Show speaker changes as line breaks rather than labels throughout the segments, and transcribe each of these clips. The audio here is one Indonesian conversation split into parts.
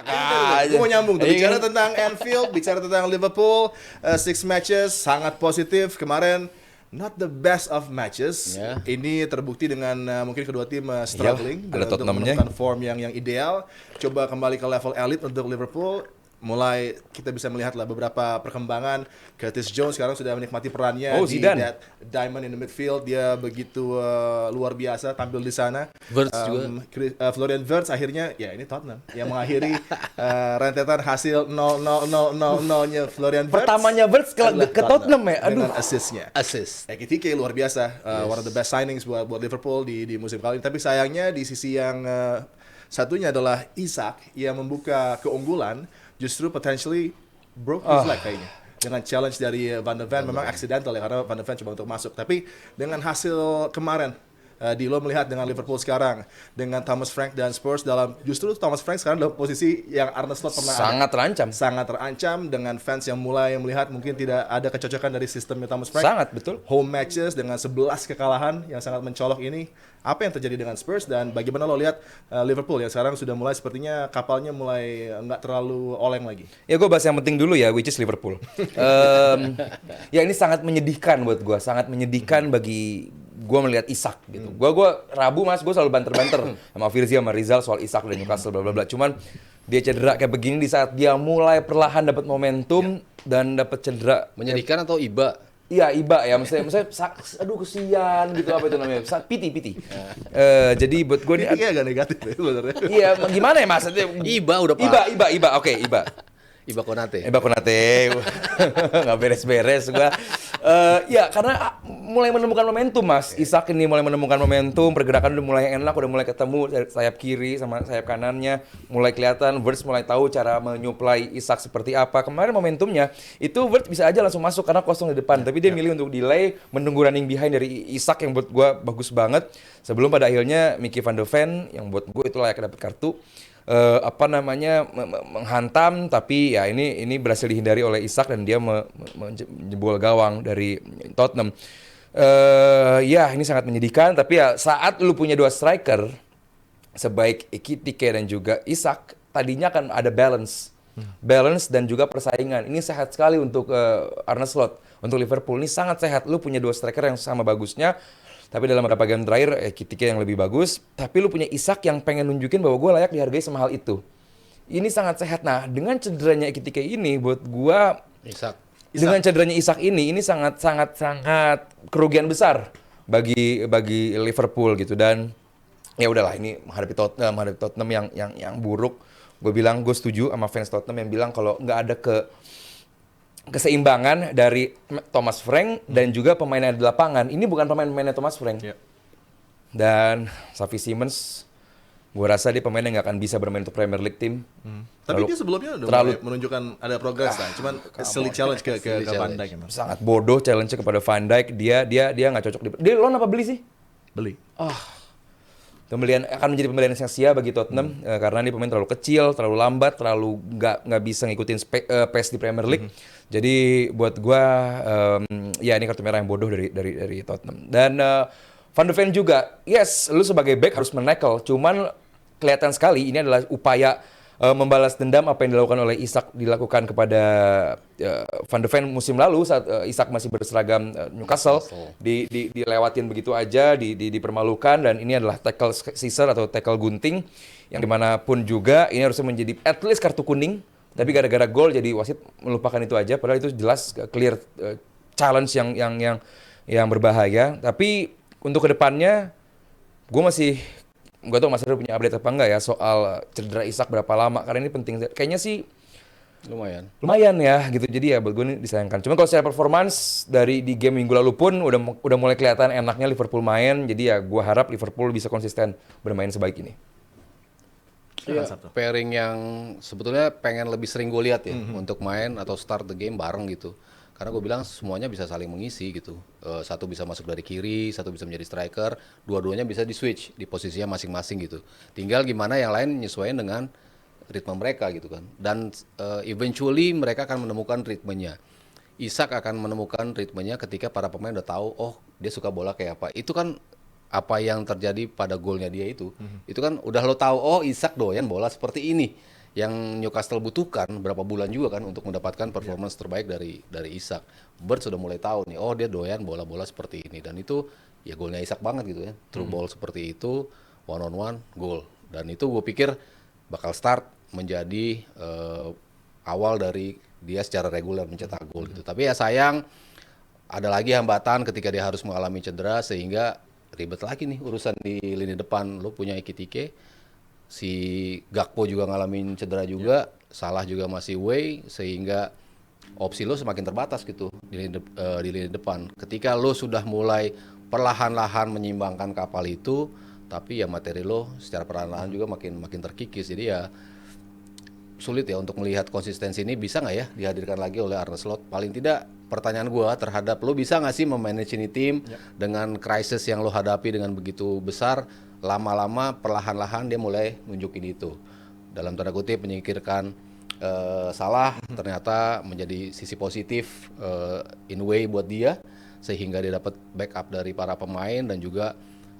Gue mau nyambung tuh. Bicara tentang Anfield, bicara tentang Liverpool, 6 matches sangat positif kemarin. Not the best of matches. Ini terbukti dengan mungkin kedua tim struggling untuk menemukan form yang ideal. Coba kembali ke level elite untuk Liverpool. Mulai kita bisa melihat lah beberapa perkembangan. Curtis Jones sekarang sudah menikmati perannya di that diamond in the midfield. Dia begitu luar biasa tampil di sana.
Wirtz juga.
Florian Wirtz akhirnya ya ini Tottenham yang mengakhiri rentetan hasil 0-0-0-0-0-nya Florian Wirtz.
Pertamanya Wirtz ke Tottenham ya.
Dengan assist-nya.
Assist.
Ekitike luar biasa. One of the best signings buat Liverpool di musim kali ini. Tapi sayangnya di sisi yang satunya adalah Isak yang membuka keunggulan. Justru potentially broke his leg kayaknya. Dengan challenge dari Van de Ven memang accidental ya karena Van de Ven coba untuk masuk. Tapi dengan hasil kemarin Dilo melihat dengan Liverpool sekarang dengan Thomas Frank dan Spurs justru Thomas Frank sekarang dalam posisi yang Arne Slot pernah sangat terancam dengan fans yang mulai melihat mungkin tidak ada kecocokan dari sistemnya Thomas Frank.
Sangat betul.
Home matches dengan 11 kekalahan yang sangat mencolok ini. Apa yang terjadi dengan Spurs dan bagaimana lo lihat Liverpool yang sekarang sudah mulai sepertinya kapalnya mulai nggak terlalu oleng lagi.
Ya gue bahas yang penting dulu ya, which is Liverpool. Ya ini sangat menyedihkan buat gue, sangat menyedihkan bagi gue melihat Isak gitu. Gue Rabu gue selalu banter-banter sama Firzi sama Rizal soal Isak dan Newcastle bla bla bla. Cuman dia cedera kayak begini di saat dia mulai perlahan dapat momentum dan dapat cedera.
Menyedihkan atau iba?
Iya, iba ya, maksudnya aduh kesian gitu apa itu namanya, piti. Jadi buat gue
ini agak negatif ya sebenarnya.
Iya, gimana ya maksudnya?
Iba udah Pak.
Iba, oke, Iba.
Iba Konate,
nggak beres-beres gue. Ya karena mulai menemukan momentum Mas. Isak ini mulai menemukan momentum, pergerakan udah mulai enak, udah mulai ketemu sayap kiri sama sayap kanannya, mulai kelihatan. Wirtz mulai tahu cara menyuplai Isak seperti apa. Kemarin momentumnya itu Wirtz bisa aja langsung masuk karena kosong di depan, tapi dia milih untuk delay, menunggu running behind dari Isak yang buat gue bagus banget. Sebelum pada akhirnya Mickey van de Ven yang buat gue itu layak dapat kartu. Menghantam, tapi ya ini berhasil dihindari oleh Isak dan dia menjebol gawang dari Tottenham. Ya ini sangat menyedihkan, tapi ya saat lu punya dua striker sebaik Ekitike dan juga Isak, tadinya kan ada balance dan juga persaingan. Ini sehat sekali untuk Arne Slot, untuk Liverpool ini sangat sehat. Lu punya dua striker yang sama bagusnya. Tapi dalam beberapa game terakhir, Ekitike yang lebih bagus. Tapi lu punya Isak yang pengen nunjukin bahwa gue layak dihargai sama hal itu. Ini sangat sehat. Nah, dengan cederanya Ekitike ini, buat gue... Dengan cederanya Isak ini sangat kerugian besar bagi Liverpool gitu. Dan ya udahlah, ini menghadapi Tottenham yang buruk. Gue setuju sama fans Tottenham yang bilang kalau nggak ada keseimbangan dari Thomas Frank dan juga pemain yang di lapangan. Ini bukan pemainnya Thomas Frank. Dan Xavi Simons, gue rasa dia pemain yang nggak akan bisa bermain untuk Premier League team.
Tapi dia sebelumnya udah menunjukkan ada progres lah. Cuman silly challenge ke Van Dijk.
Sangat bodoh challenge kepada Van Dijk. Dia nggak cocok. Dia loan apa beli sih?
Beli.
Pembelian akan menjadi pembelian yang sia bagi Tottenham karena dia pemain terlalu kecil, terlalu lambat, terlalu nggak bisa ngikutin pace di Premier League. Jadi buat gua ya ini kartu merah yang bodoh dari Tottenham. Dan Van de Ven juga, yes, lu sebagai back harus menekel. Cuman kelihatan sekali ini adalah upaya membalas dendam apa yang dilakukan oleh Isak dilakukan kepada Van de Ven musim lalu saat Isak masih berseragam Newcastle, dilewatin begitu aja, dipermalukan, dan ini adalah tackle scissor atau tackle gunting yang dimanapun juga ini harusnya menjadi at least kartu kuning, tapi gara-gara gol jadi wasit melupakan itu aja, padahal itu jelas clear challenge yang berbahaya. Tapi untuk kedepannya gue masih gak tau Mas Rizal punya update apa enggak ya soal cedera Isak berapa lama, karena ini penting. Kayaknya sih lumayan ya gitu. Jadi ya buat gue ini disayangkan. Cuma kalau secara performance dari di game minggu lalu pun udah mulai kelihatan enaknya Liverpool main. Jadi ya gue harap Liverpool bisa konsisten bermain sebaik ini.
Iya, pairing yang sebetulnya pengen lebih sering gue lihat ya untuk main atau start the game bareng gitu. Karena gue bilang semuanya bisa saling mengisi gitu. Satu bisa masuk dari kiri, satu bisa menjadi striker, dua-duanya bisa di switch di posisinya masing-masing gitu. Tinggal gimana yang lain menyesuaikan dengan ritme mereka gitu kan. Dan eventually mereka akan menemukan ritmenya. Isak akan menemukan ritmenya ketika para pemain udah tahu, oh dia suka bola kayak apa. Itu kan apa yang terjadi pada golnya dia itu. Itu kan udah lo tahu, oh Isak doyan bola seperti ini. yang Newcastle butuhkan berapa bulan juga kan untuk mendapatkan performance terbaik dari Isak. Bird sudah mulai tahu nih, oh dia doyan bola-bola seperti ini, dan itu ya golnya Isak banget gitu ya, through ball seperti itu, one on one gol, dan itu gue pikir bakal start menjadi awal dari dia secara reguler mencetak gol gitu. Tapi ya sayang ada lagi hambatan ketika dia harus mengalami cedera sehingga ribet lagi nih urusan di lini depan. Lo punya Ekitike, si Gakpo juga ngalamin cedera juga, Salah juga masih away, sehingga opsi lo semakin terbatas gitu di lini depan. Ketika lo sudah mulai perlahan-lahan menyimbangkan kapal itu, tapi ya materi lo secara perlahan-lahan juga makin terkikis. Jadi ya sulit ya untuk melihat konsistensi ini bisa nggak ya dihadirkan lagi oleh Arne Slot. Paling tidak pertanyaan gue terhadap lo, bisa nggak sih memanage ini tim dengan krisis yang lo hadapi dengan begitu besar, lama-lama perlahan-lahan dia mulai nunjukin itu, dalam tanda kutip menyingkirkan Salah ternyata menjadi sisi positif in way buat dia, sehingga dia dapat backup dari para pemain dan juga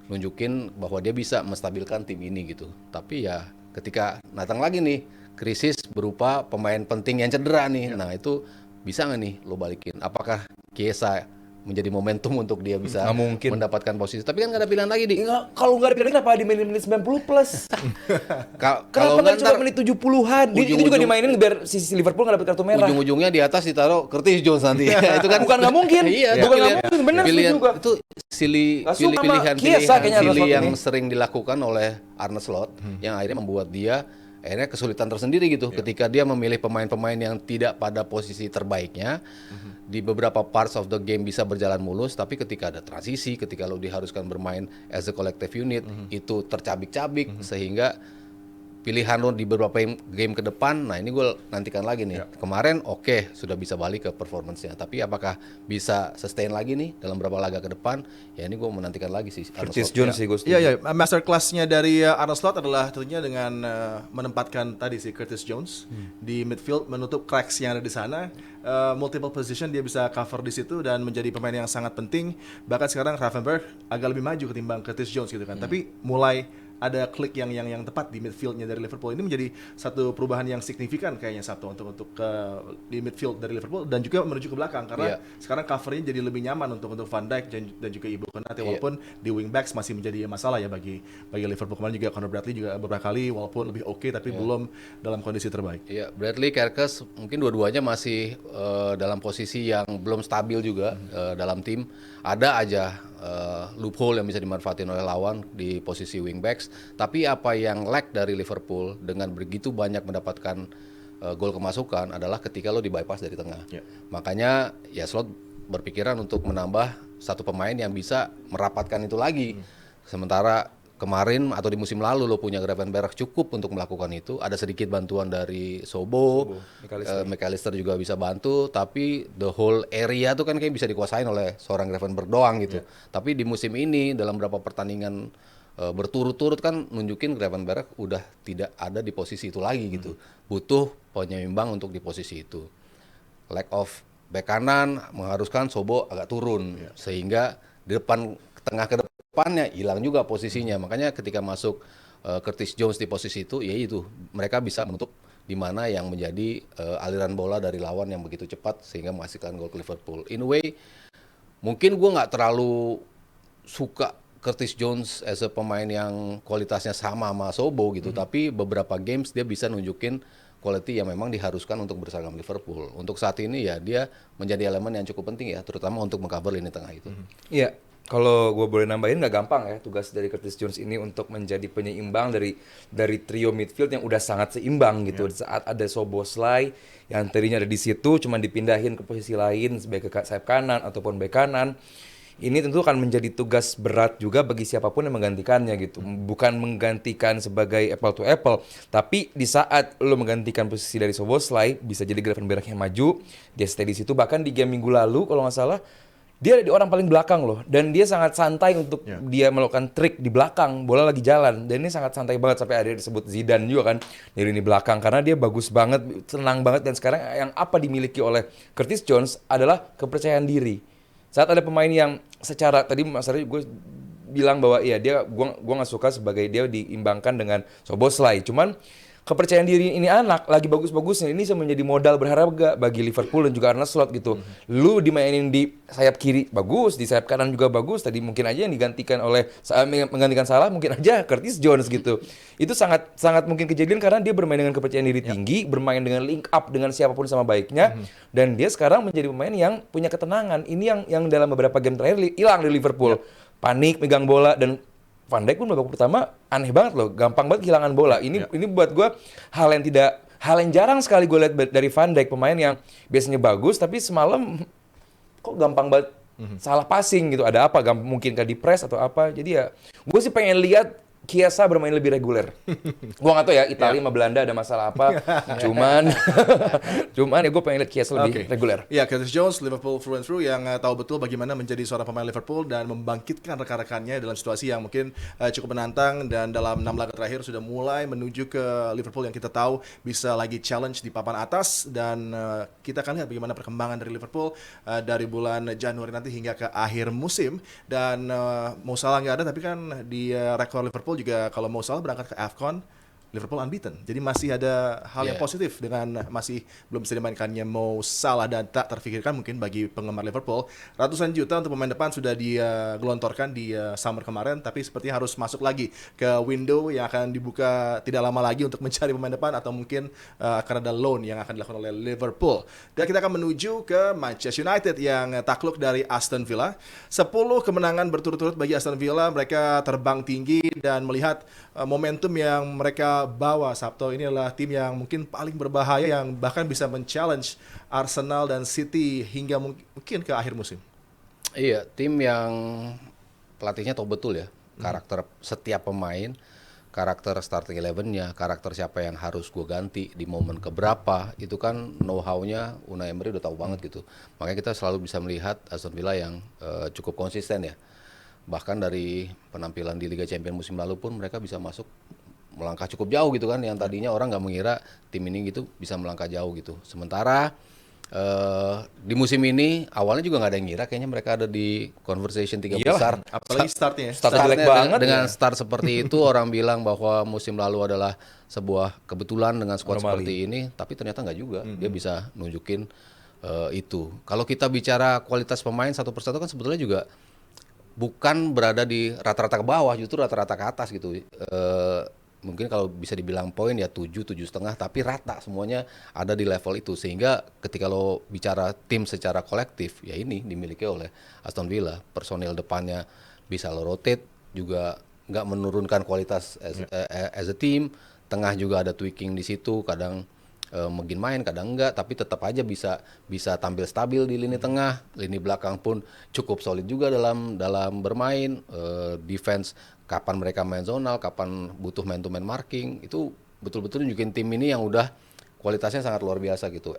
nunjukin bahwa dia bisa menstabilkan tim ini gitu. Tapi ya ketika datang lagi nih krisis berupa pemain penting yang cedera nih, nah itu bisa nggak nih lo balikin? Apakah Chiesa menjadi momentum untuk dia bisa mendapatkan posisi? Tapi kan nggak ada pilihan lagi di.
Kalau nggak ada pilihan kenapa di menit 90 plus? Kenapa nggak coba menit 70-an? Itu juga dimainin biar si Liverpool nggak dapat kartu merah.
Ujung-ujungnya di atas ditaruh Curtis Jones nanti. Itu kan
bukan nggak mungkin.
Iya,
bukan nggak mungkin. Benar juga.
Itu pilihan yang sering dilakukan oleh Arne Slot yang akhirnya membuat dia akhirnya kesulitan tersendiri gitu ketika dia memilih pemain-pemain yang tidak pada posisi terbaiknya. Di beberapa parts of the game bisa berjalan mulus, tapi ketika ada transisi, ketika lo diharuskan bermain as a collective unit, itu tercabik-cabik sehingga pilihan lo di beberapa game ke depan, nah ini gue nantikan lagi nih. Kemarin oke, sudah bisa balik ke performance-nya, tapi apakah bisa sustain lagi nih dalam beberapa laga ke depan? Ya ini gue menantikan lagi sih.
Curtis Jones sih gue.
Iya, master class-nya dari Arne Slot adalah tentunya dengan menempatkan tadi si Curtis Jones di midfield, menutup cracks yang ada di sana. Multiple position dia bisa cover di situ dan menjadi pemain yang sangat penting. Bahkan sekarang Gravenberch agak lebih maju ketimbang Curtis Jones gitu kan. Tapi mulai ada klik yang tepat di midfieldnya dari Liverpool. Ini menjadi satu perubahan yang signifikan kayaknya Sabtu untuk di midfield dari Liverpool dan juga menuju ke belakang karena sekarang covernya jadi lebih nyaman untuk Van Dijk dan juga Ibu Konate, walaupun di wing backs masih menjadi masalah ya bagi Liverpool. Kemarin juga Conor Bradley juga beberapa kali walaupun lebih oke tapi belum dalam kondisi terbaik. Iya,
Bradley, Kerkes mungkin dua-duanya masih dalam posisi yang belum stabil juga dalam tim. Ada aja loophole yang bisa dimanfaatin oleh lawan di posisi wingbacks, tapi apa yang lack dari Liverpool dengan begitu banyak mendapatkan gol kemasukan adalah ketika lo di bypass dari tengah. Makanya ya Slot berpikiran untuk menambah satu pemain yang bisa merapatkan itu lagi. Sementara kemarin atau di musim lalu lo punya Gravenberch cukup untuk melakukan itu. Ada sedikit bantuan dari Sobo. McAllister juga bisa bantu, tapi the whole area tuh kan kayak bisa dikuasain oleh seorang Gravenberch doang gitu. Tapi di musim ini dalam beberapa pertandingan berturut-turut kan nunjukin Gravenberch udah tidak ada di posisi itu lagi gitu. Butuh penyeimbang untuk di posisi itu. Lack of back kanan mengharuskan Sobo agak turun sehingga di tengah ke depannya hilang juga posisinya. Makanya ketika masuk Curtis Jones di posisi itu, ya itu mereka bisa menutup di mana yang menjadi aliran bola dari lawan yang begitu cepat sehingga menghasilkan gol ke Liverpool. In a way, mungkin gue nggak terlalu suka Curtis Jones as a pemain yang kualitasnya sama Sobo gitu, tapi beberapa games dia bisa nunjukin quality yang memang diharuskan untuk berseragam Liverpool. Untuk saat ini ya dia menjadi elemen yang cukup penting ya, terutama untuk mengcover lini tengah itu.
Iya. Kalau gue boleh nambahin, nggak gampang ya tugas dari Curtis Jones ini untuk menjadi penyeimbang dari trio midfield yang udah sangat seimbang gitu. Saat ada Szoboszlai yang tadinya ada di situ, cuma dipindahin ke posisi lain sebagai sayap kanan ataupun bek kanan. Ini tentu akan menjadi tugas berat juga bagi siapapun yang menggantikannya gitu. Bukan menggantikan sebagai apple to apple, tapi di saat lo menggantikan posisi dari Szoboszlai, bisa jadi Gravenberch yang maju, dia stay di situ. Bahkan di game minggu lalu kalau nggak salah, dia ada di orang paling belakang loh, dan dia sangat santai untuk dia melakukan trik di belakang, bola lagi jalan, dan ini sangat santai banget sampai ada disebut Zidane juga kan dari lini belakang karena dia bagus banget, tenang banget, dan sekarang yang apa dimiliki oleh Curtis Jones adalah kepercayaan diri. Saat ada pemain yang secara tadi Mas Ari gue bilang bahwa iya dia gua nggak suka sebagai dia diimbangkan dengan Szoboszlai, cuman kepercayaan diri ini anak lagi bagus-bagusnya, ini bisa menjadi modal berharga bagi Liverpool dan juga Arne Slot gitu. Lu dimainin di sayap kiri bagus, di sayap kanan juga bagus. Tadi mungkin aja yang digantikan menggantikan Salah mungkin aja Curtis Jones gitu. Itu sangat sangat mungkin kejadian karena dia bermain dengan kepercayaan diri tinggi, bermain dengan link up dengan siapapun sama baiknya, dan dia sekarang menjadi pemain yang punya ketenangan. Ini yang dalam beberapa game terakhir hilang di Liverpool. Panik megang bola, dan Van Dijk pun babak pertama aneh banget loh, gampang banget kehilangan bola. Ini buat gue hal yang jarang sekali gue lihat dari Van Dijk, pemain yang biasanya bagus tapi semalam kok gampang banget salah passing gitu. Ada apa? Mungkin di press atau apa. Jadi ya gue sih pengen lihat Chiesa bermain lebih reguler. Gua nggak tahu ya Italia sama Belanda ada masalah apa. cuman ya gue pengen lihat Chiesa lebih reguler.
Ya, Curtis Jones, Liverpool through and through, yang tahu betul bagaimana menjadi seorang pemain Liverpool dan membangkitkan rekan-rekannya dalam situasi yang mungkin cukup menantang, dan dalam 6 laga terakhir sudah mulai menuju ke Liverpool yang kita tahu bisa lagi challenge di papan atas, dan kita akan lihat bagaimana perkembangan dari Liverpool dari bulan Januari nanti hingga ke akhir musim. Dan Mo Salah nggak ada, tapi kan di rekor Liverpool juga kalau Mo Salah berangkat ke AFCON, Liverpool unbeaten. Jadi masih ada hal yang positif dengan masih belum bisa dimainkannya Mo Salah, dan tak terfikirkan mungkin bagi penggemar Liverpool. Ratusan juta untuk pemain depan sudah digelontorkan di summer kemarin, tapi sepertinya harus masuk lagi ke window yang akan dibuka tidak lama lagi untuk mencari pemain depan, atau mungkin akan ada loan yang akan dilakukan oleh Liverpool. Dan kita akan menuju ke Manchester United yang takluk dari Aston Villa. 10 kemenangan berturut-turut bagi Aston Villa. Mereka terbang tinggi dan melihat momentum yang mereka bawa Sabto. Ini adalah tim yang mungkin paling berbahaya, yang bahkan bisa men-challenge Arsenal dan City hingga mungkin ke akhir musim.
Iya, tim yang pelatihnya tahu betul ya karakter setiap pemain, karakter starting 11-nya, karakter siapa yang harus gue ganti di momen keberapa. Itu kan know-how-nya Unai Emery udah tahu banget gitu. Makanya kita selalu bisa melihat Aston Villa yang cukup konsisten ya. Bahkan dari penampilan di Liga Champions musim lalu pun mereka bisa masuk melangkah cukup jauh gitu kan, yang tadinya orang nggak mengira tim ini gitu bisa melangkah jauh gitu. Sementara di musim ini awalnya juga nggak ada yang ngira kayaknya mereka ada di conversation 3 besar.
Apalagi startnya
jelek banget
dengan start seperti itu. Orang bilang bahwa musim lalu adalah sebuah kebetulan dengan squad seperti ini, tapi ternyata nggak juga. Dia bisa nunjukin itu. Kalau kita bicara kualitas pemain satu persatu kan sebetulnya juga bukan berada di rata-rata ke bawah, justru rata-rata ke atas gitu. Mungkin kalau bisa dibilang poin ya 7,5, tapi rata semuanya ada di level itu. Sehingga ketika lo bicara tim secara kolektif, ya ini dimiliki oleh Aston Villa. Personil depannya bisa lo rotate, juga nggak menurunkan kualitas as a team. Tengah juga ada tweaking di situ, kadang mungkin main, kadang enggak, tapi tetap aja bisa tampil stabil di lini tengah. Lini belakang pun cukup solid juga dalam bermain. Defense, kapan mereka main zonal, kapan butuh man to man marking, itu betul-betul nunjukin tim ini yang udah kualitasnya sangat luar biasa gitu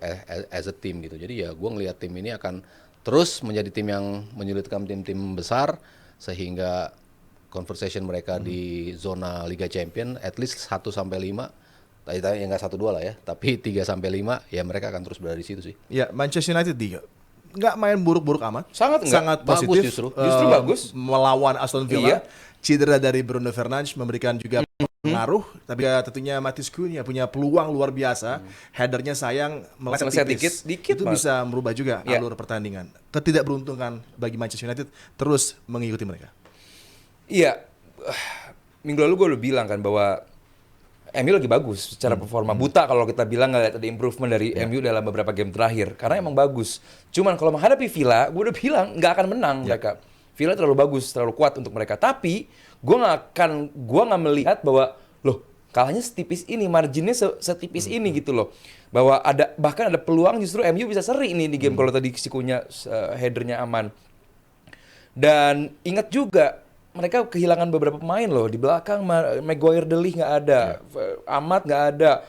as a team gitu. Jadi ya gue ngelihat tim ini akan terus menjadi tim yang menyulitkan tim-tim besar, sehingga conversation mereka di zona Liga Champions at least 1-5. Tadi ya nggak 1-2 lah ya, tapi 3-5 ya mereka akan terus berada di situ sih.
Ya, Manchester United nggak main buruk-buruk amat.
Sangat
positif.
Bagus justru bagus.
Melawan Aston Villa. Cedera dari Bruno Fernandes memberikan juga pengaruh, tapi tentunya Matheus Cunha punya peluang luar biasa. Headernya sayang meleset tipis. Dikit itu bisa merubah juga alur pertandingan. Ketidakberuntungan bagi Manchester United terus mengikuti mereka.
Iya, minggu lalu gue udah bilang kan bahwa MU lagi bagus secara performa. Buta kalau kita bilang nggak ada improvement dari MU dalam beberapa game terakhir, karena emang bagus. Cuman kalau menghadapi Villa, gue udah bilang nggak akan menang mereka. Villa terlalu bagus, terlalu kuat untuk mereka. Tapi gue nggak melihat bahwa loh kalahnya setipis ini, marginnya setipis ini gitu loh. Bahwa bahkan ada peluang justru MU bisa seri ini di game kalau tadi Sikunya headernya aman. Dan ingat juga mereka kehilangan beberapa pemain loh di belakang. Maguire, De Ligt nggak ada, Ahmad nggak ada,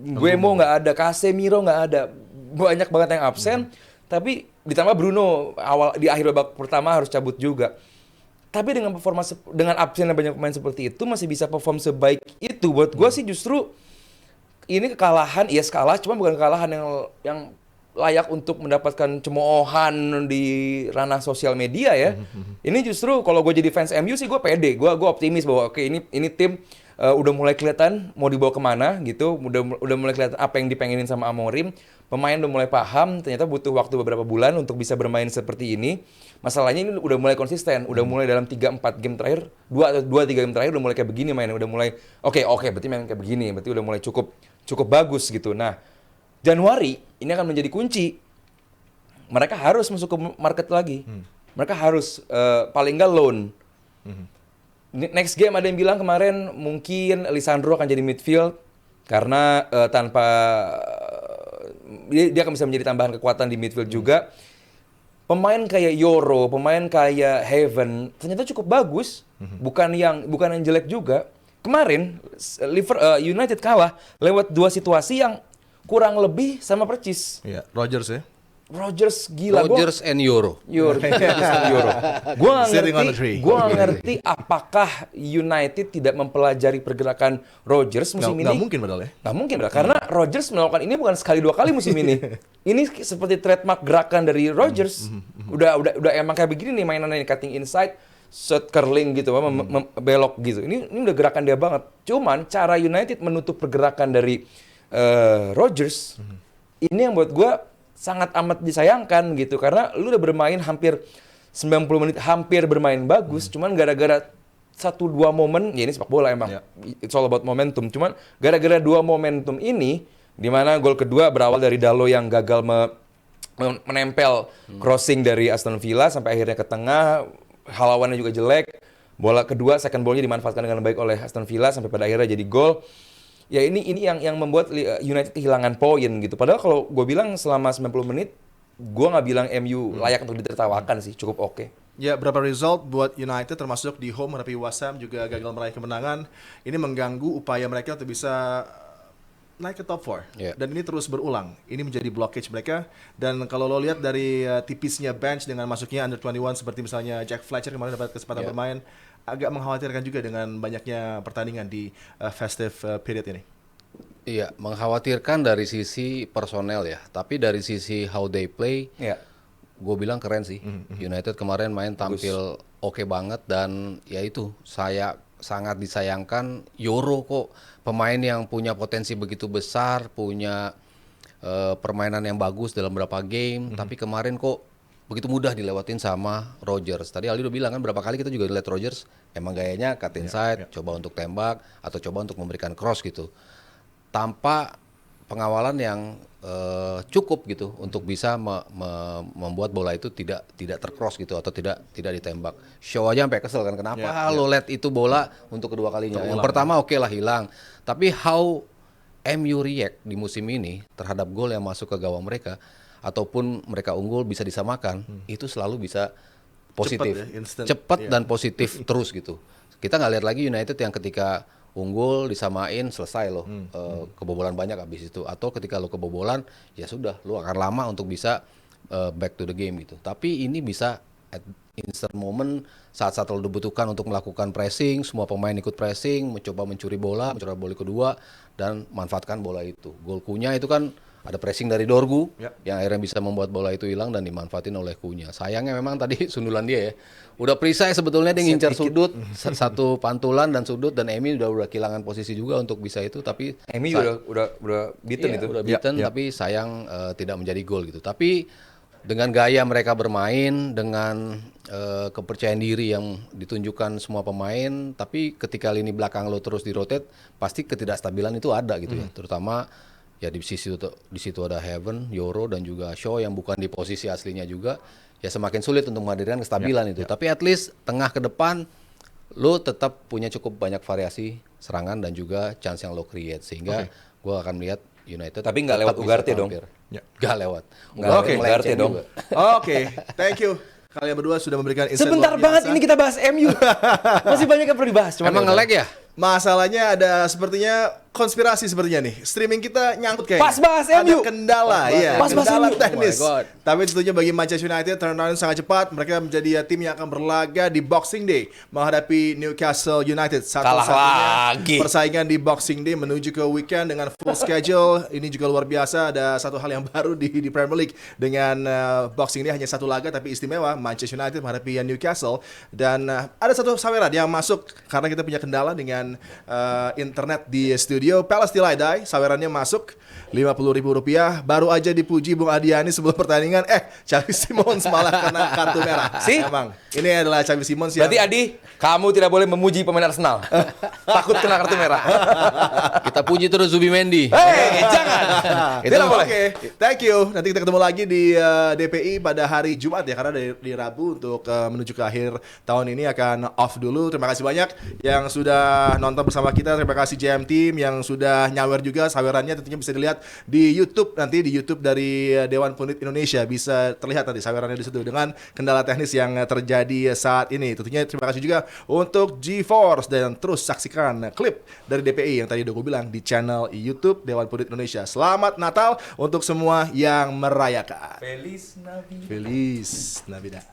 Guemo nggak ada, Casemiro nggak ada, banyak banget yang absen. Tapi ditambah Bruno di akhir babak pertama harus cabut juga. Tapi dengan absennya banyak pemain seperti itu masih bisa perform sebaik itu. Buat gue sih justru ini kekalahan, iya kalah, cuma bukan kekalahan yang layak untuk mendapatkan cemoohan di ranah sosial media ya. Ini justru kalau gue jadi fans MU sih gue pede, gue optimis bahwa oke, ini tim udah mulai kelihatan mau dibawa kemana gitu, udah mulai kelihatan apa yang dipengenin sama Amorim. Pemain udah mulai paham, ternyata butuh waktu beberapa bulan untuk bisa bermain seperti ini. Masalahnya ini udah mulai konsisten, udah mulai dalam 3-4 game terakhir, 2-3 game terakhir udah mulai kayak begini mainnya, udah mulai oke, berarti main kayak begini, berarti udah mulai cukup bagus gitu. Nah, Januari ini akan menjadi kunci. Mereka harus masuk ke market lagi. Mereka harus paling nggak loan. Next game ada yang bilang kemarin mungkin Lisandro akan jadi midfield karena tanpa dia akan bisa menjadi tambahan kekuatan di midfield juga. Pemain kayak Yoro, pemain kayak Heaven ternyata cukup bagus, bukan yang jelek juga. Kemarin United kalah lewat 2 situasi yang kurang lebih sama percis.
Iya, Rodgers ya.
Rodgers and Euro.
Gue nggak ngerti apakah United tidak mempelajari pergerakan Rodgers musim ini.
Nggak mungkin padahal ya.
Nggak mungkin padahal, karena Rodgers melakukan ini bukan sekali 2 kali musim ini. Ini seperti trademark gerakan dari Rodgers. Udah emang kayak begini nih mainannya, cutting inside, shot curling gitu, belok gitu. Ini udah gerakan dia banget. Cuman cara United menutup pergerakan dari Rodgers ini yang buat gue sangat amat disayangkan gitu, karena lu udah bermain hampir 90 menit, hampir bermain bagus, cuman gara-gara 1-2 momen, ya ini sepak bola emang, it's all about momentum, cuman gara-gara 2 momentum ini, di mana gol kedua berawal dari Dalo yang gagal menempel crossing dari Aston Villa sampai akhirnya ke tengah, halawannya juga jelek, bola kedua, second ball-nya dimanfaatkan dengan baik oleh Aston Villa sampai pada akhirnya jadi gol. Ya ini yang membuat United kehilangan poin gitu. Padahal kalau gue bilang selama 90 menit, gue nggak bilang MU layak untuk ditertawakan sih, cukup oke.
Ya, berapa result buat United termasuk di home menghadapi West Ham juga gagal meraih kemenangan. Ini mengganggu upaya mereka untuk bisa naik ke top 4. Dan ini terus berulang. Ini menjadi blockage mereka. Dan kalau lo lihat dari tipisnya bench dengan masuknya under 21 seperti misalnya Jack Fletcher kemarin dapat kesempatan bermain, agak mengkhawatirkan juga dengan banyaknya pertandingan di festive period ini.
Iya, mengkhawatirkan dari sisi personel ya, tapi dari sisi how they play, gue bilang keren sih. United kemarin main tampil oke banget, dan ya itu saya sangat disayangkan Yoro kok pemain yang punya potensi begitu besar, punya permainan yang bagus dalam beberapa game, tapi kemarin kok begitu mudah dilewatin sama Rodgers. Tadi Aldi udah bilang kan berapa kali kita juga lihat Rodgers emang gayanya cut inside, coba untuk tembak atau coba untuk memberikan cross gitu. Tanpa pengawalan yang cukup gitu untuk bisa membuat bola itu tidak tercross gitu atau tidak ditembak. Shaw aja sampai kesel kan, kenapa lo let itu bola untuk kedua kalinya. Yang pertama oke lah hilang, tapi how MU react di musim ini terhadap gol yang masuk ke gawang mereka ataupun mereka unggul bisa disamakan, itu selalu bisa positif, cepat dan positif terus gitu. Kita nggak lihat lagi United yang ketika unggul disamain selesai loh, kebobolan banyak habis itu, atau ketika lo kebobolan ya sudah lo akan lama untuk bisa back to the game gitu. Tapi ini bisa at instant moment, saat-saat lo dibutuhkan untuk melakukan pressing, semua pemain ikut pressing, mencoba mencuri bola kedua dan manfaatkan bola itu. Gol Cunha itu kan ada pressing dari Dorgu yang akhirnya bisa membuat bola itu hilang dan dimanfaatin oleh Cunha. Sayangnya memang tadi sundulan dia ya. Udah precise sebetulnya dia ngincar sudut, satu pantulan dan sudut, dan Emi udah kehilangan posisi juga untuk bisa itu, tapi
Emi udah beaten itu.
Udah beaten, tapi sayang tidak menjadi gol gitu. Tapi dengan gaya mereka bermain, dengan kepercayaan diri yang ditunjukkan semua pemain, tapi ketika lini belakang lo terus dirotate, pasti ketidakstabilan itu ada gitu ya. Terutama ya di situ ada Heaven, Yoro dan juga Shaw yang bukan di posisi aslinya juga, ya semakin sulit untuk menghadirkan kestabilan itu. Tapi at least tengah ke depan lo tetap punya cukup banyak variasi serangan dan juga chance yang lo create, sehingga gue akan melihat United.
Tapi nggak lewat Ugarte dong.
Nggak lewat.
Ugarte dong.
Oke, thank you. Kalian berdua sudah memberikan insight.
Sebentar banget ini kita bahas MU. Masih banyak yang perlu dibahas.
Emang nge-lag ya?
Masalahnya ada sepertinya konspirasi sepertinya nih. Streaming kita nyangkut kayaknya.
Pas bahas
Ada
MU.
kendala, iya.
Pas bahas
Kendala
MU.
teknis.
Oh my God.
Tapi tentunya bagi Manchester United turnaround sangat cepat. Mereka menjadi tim yang akan berlaga di Boxing Day menghadapi Newcastle United.
Kalah lagi.
Persaingan di Boxing Day menuju ke weekend dengan full schedule. Ini juga luar biasa. Ada satu hal yang baru di Premier League dengan Boxing Day hanya satu laga tapi istimewa. Manchester United menghadapi Newcastle. Dan ada satu saweran yang masuk karena kita punya kendala dengan internet di studio. Palace Till I Die, sawerannya masuk Rp50.000. Baru aja dipuji Bung Adiani sebelum pertandingan. Xavi Simons malah kena kartu merah.
Si?
Emang ini adalah Xavi Simons yang
Berarti Adi, kamu tidak boleh memuji pemain Arsenal. Takut kena kartu merah.
Kita puji terus Zubimendi.
Jangan.
Itu
Tidak boleh.
Oke, thank you. Nanti kita ketemu lagi di DPI pada hari Jumat ya, karena di Rabu untuk menuju ke akhir tahun ini akan off dulu. Terima kasih banyak yang sudah nonton bersama kita. Terima kasih JM Team yang sudah nyawer juga. Sawerannya tentunya bisa dilihat di YouTube, nanti di YouTube dari Dewan Pundit Indonesia bisa terlihat nanti sawerannya di situ dengan kendala teknis yang terjadi saat ini. Tentunya terima kasih juga untuk GeForce dan terus saksikan klip dari DPI yang tadi udah gue bilang di channel YouTube Dewan Pundit Indonesia. Selamat Natal untuk semua yang merayakan.
Feliz Navidad.
Feliz Navidad.